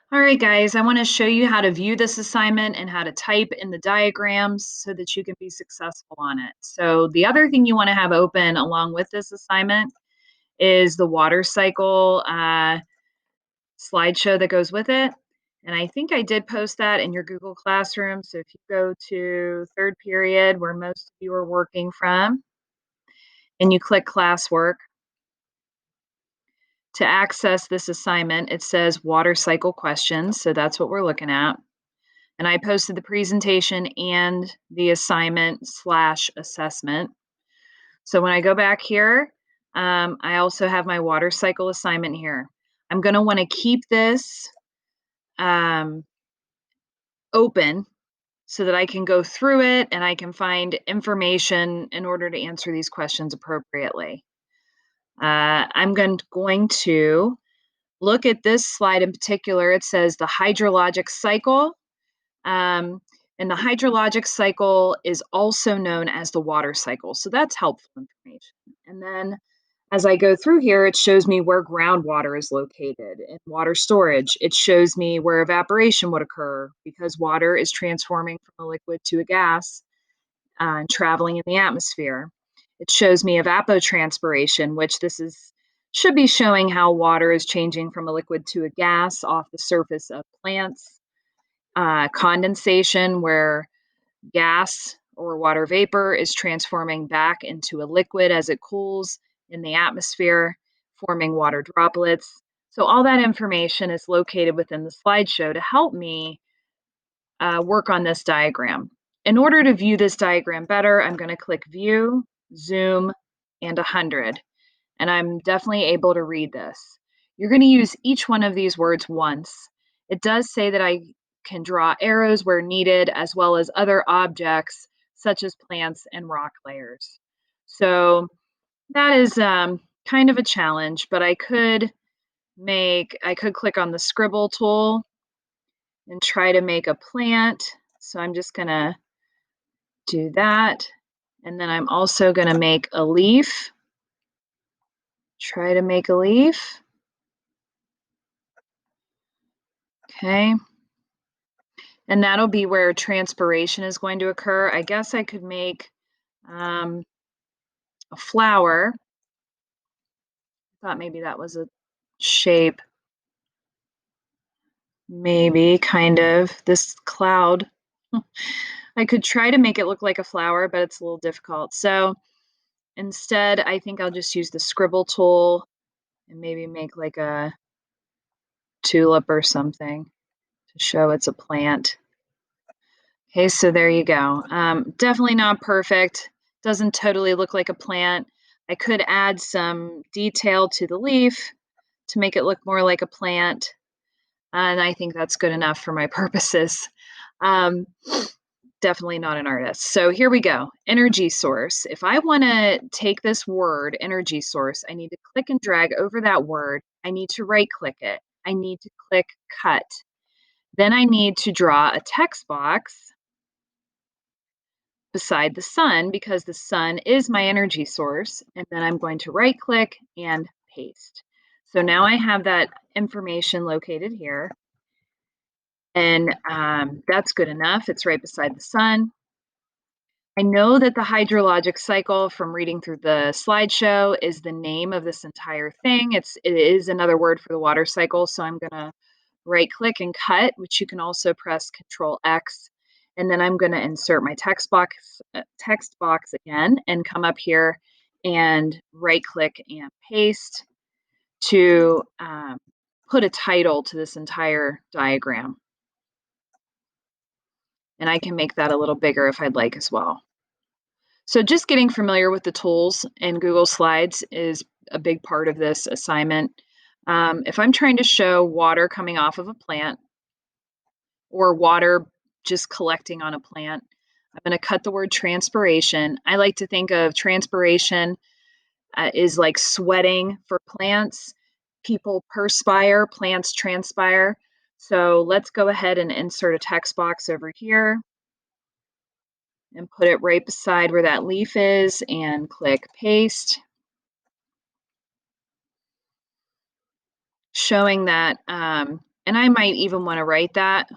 All right, guys, I want to show you how to view this assignment and how to type in the diagrams so that you can be successful on it. So the other thing you want to have open along with this assignment is the water cycle slideshow that goes with it. And I think I did post that in your Google Classroom. So if you go to third period, where most of you are working from, and you click classwork, to access this assignment, it says water cycle questions. So that's what we're looking at. And I posted the presentation and the assignment/assessment. So when I go back here, I also have my water cycle assignment here. I'm going to want to keep this um, open so that I can go through it and I can find information in order to answer these questions appropriately. I'm going to look at this slide in particular. It says the hydrologic cycle. Um, and the hydrologic cycle is also known as the water cycle. So that's helpful information. And then as I go through here, it shows me where groundwater is located in water storage. It shows me where evaporation would occur because water is transforming from a liquid to a gas and traveling in the atmosphere. It shows me evapotranspiration, which should be showing how water is changing from a liquid to a gas off the surface of plants. Condensation, where gas or water vapor is transforming back into a liquid as it cools in the atmosphere, forming water droplets. So all that information is located within the slideshow to help me work on this diagram. In order to view this diagram better, I'm going to click View, Zoom, and 100. And I'm definitely able to read this. You're going to use each one of these words once. It does say that I can draw arrows where needed, as well as other objects such as plants and rock layers. So that is kind of a challenge, but I could click on the scribble tool and try to make a plant. So I'm just going to do that. And then I'm also going to make a leaf. Try to make a leaf. Okay. And that'll be where transpiration is going to occur. I guess I could make a flower. I thought maybe that was a shape. Maybe, kind of. This cloud. I could try to make it look like a flower, but it's a little difficult. So instead, I think I'll just use the scribble tool and maybe make like a tulip or something to show it's a plant. Okay, so there you go. Definitely not perfect. Doesn't totally look like a plant. I could add some detail to the leaf to make it look more like a plant. And I think that's good enough for my purposes. Um, Definitely not an artist. So here we go. Energy source. If I want to take this word, energy source, I need to click and drag over that word. I need to right click it. I need to click cut. Then I need to draw a text box beside the sun because the sun is my energy source. And then I'm going to right click and paste. So now I have that information located here. And that's good enough. It's right beside the sun. I know that the hydrologic cycle from reading through the slideshow is the name of this entire thing. It is another word for the water cycle. So I'm going to right click and cut, which you can also press Control X. And then I'm going to insert my text box again and come up here and right click and paste to put a title to this entire diagram. And I can make that a little bigger if I'd like as well. So just getting familiar with the tools in Google Slides is a big part of this assignment. If I'm trying to show water coming off of a plant or water just collecting on a plant, I'm going to cut the word transpiration. I like to think of transpiration is like sweating for plants. People perspire, plants transpire. So let's go ahead and insert a text box over here and put it right beside where that leaf is and click paste, showing that And I might even want to write that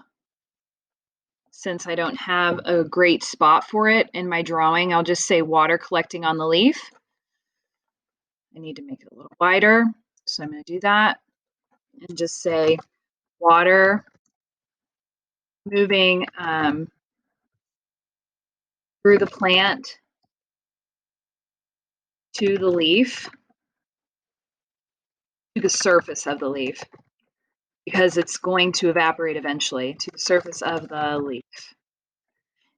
since I don't have a great spot for it in my drawing. I'll just say water collecting on the leaf. I need to make it a little wider. So I'm going to do that and just say water moving through the plant to the leaf, to the surface of the leaf, because it's going to evaporate eventually, to the surface of the leaf.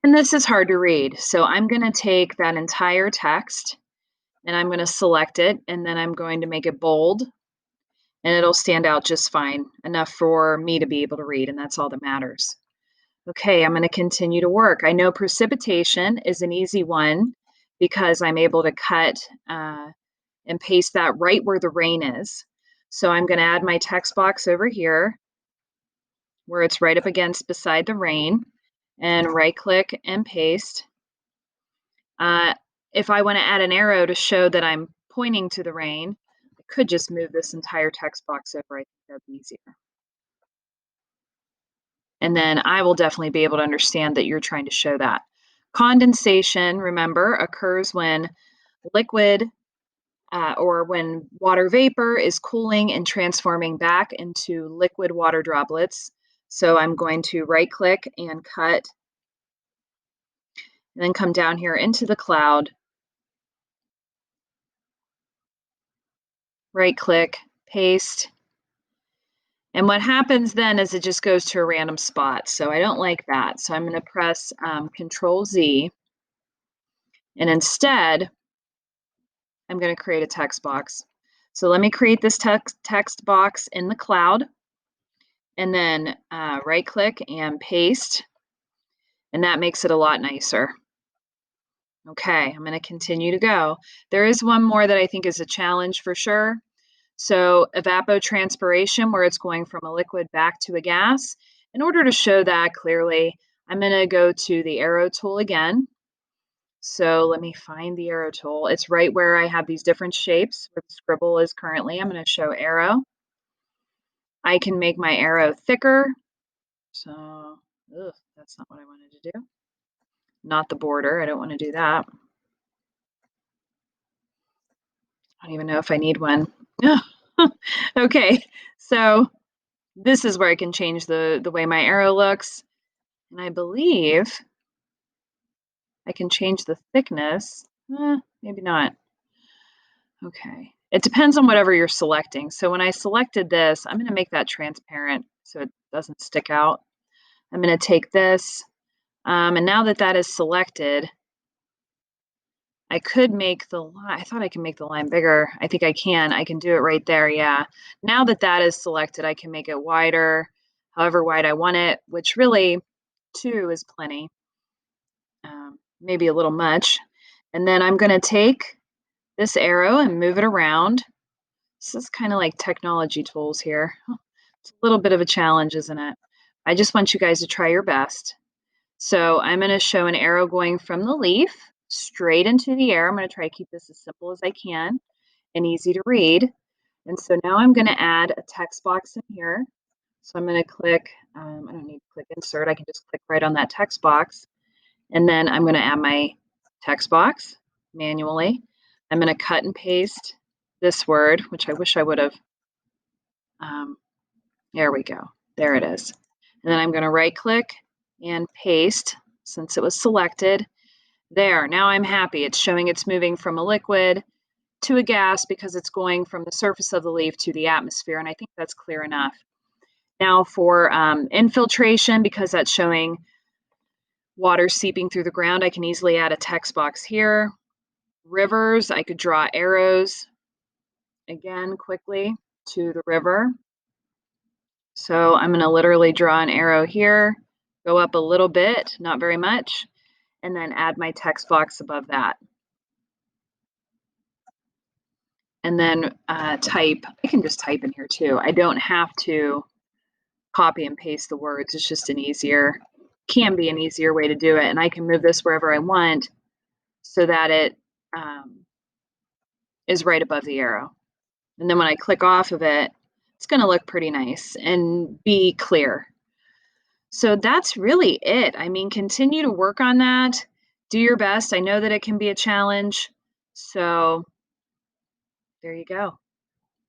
And this is hard to read. So I'm going to take that entire text and I'm going to select it, and then I'm going to make it bold, and it'll stand out just fine, enough for me to be able to read, and that's all that matters. Okay, I'm going to continue to work. I know precipitation is an easy one because I'm able to cut and paste that right where the rain is. So I'm going to add my text box over here where it's right up against beside the rain, and right click and paste. If I want to add an arrow to show that I'm pointing to the rain, I could just move this entire text box over. I think that'd be easier. And then I will definitely be able to understand that you're trying to show that. Condensation, remember, occurs when liquid or when water vapor is cooling and transforming back into liquid water droplets. So I'm going to right click and cut, and then come down here into the cloud, right click, paste. And what happens then is it just goes to a random spot. So I don't like that. So I'm going to press Control Z. And instead, I'm going to create a text box. So let me create this text box in the cloud. And then right click and paste. And that makes it a lot nicer. Okay, I'm going to continue to go. There is one more that I think is a challenge for sure. So evapotranspiration, where it's going from a liquid back to a gas. In order to show that clearly, I'm going to go to the arrow tool again. So let me find the arrow tool. It's right where I have these different shapes where the scribble is currently. I'm going to show arrow. I can make my arrow thicker. So that's not what I wanted to do. Not the border. I don't want to do that. I don't even know if I need one. Okay, so this is where I can change the way my arrow looks. And I believe I can change the thickness. Maybe not. Okay. It depends on whatever you're selecting. So when I selected this, I'm going to make that transparent so it doesn't stick out. I'm going to take this, and now that that is selected, I could make the line. I thought I could make the line bigger. I think I can. I can do it right there. Yeah. Now that that is selected, I can make it wider, however wide I want it, which really 2 is plenty. Maybe a little much. And then I'm going to take this arrow and move it around. This is kind of like technology tools here. It's a little bit of a challenge, isn't it? I just want you guys to try your best. So I'm going to show an arrow going from the leaf straight into the air. I'm going to try to keep this as simple as I can and easy to read. And so now I'm going to add a text box in here. So I'm going to click, I don't need to click insert. I can just click right on that text box. And then I'm going to add my text box manually. I'm going to cut and paste this word, which I wish I would have. There we go. There it is. And then I'm going to right click and paste since it was selected. There, now I'm happy. It's showing it's moving from a liquid to a gas because it's going from the surface of the leaf to the atmosphere, and I think that's clear enough. Now for infiltration, because that's showing water seeping through the ground, I can easily add a text box here. Rivers, I could draw arrows again quickly to the river. So I'm going to literally draw an arrow here, go up a little bit, not very much, and then add my text box above that. And then type. I can just type in here too. I don't have to copy and paste the words. It's just can be an easier way to do it. And I can move this wherever I want so that it is right above the arrow. And then when I click off of it, It's gonna look pretty nice and be clear. So that's really it. I mean, continue to work on that. Do your best. I know that it can be a challenge. So there you go.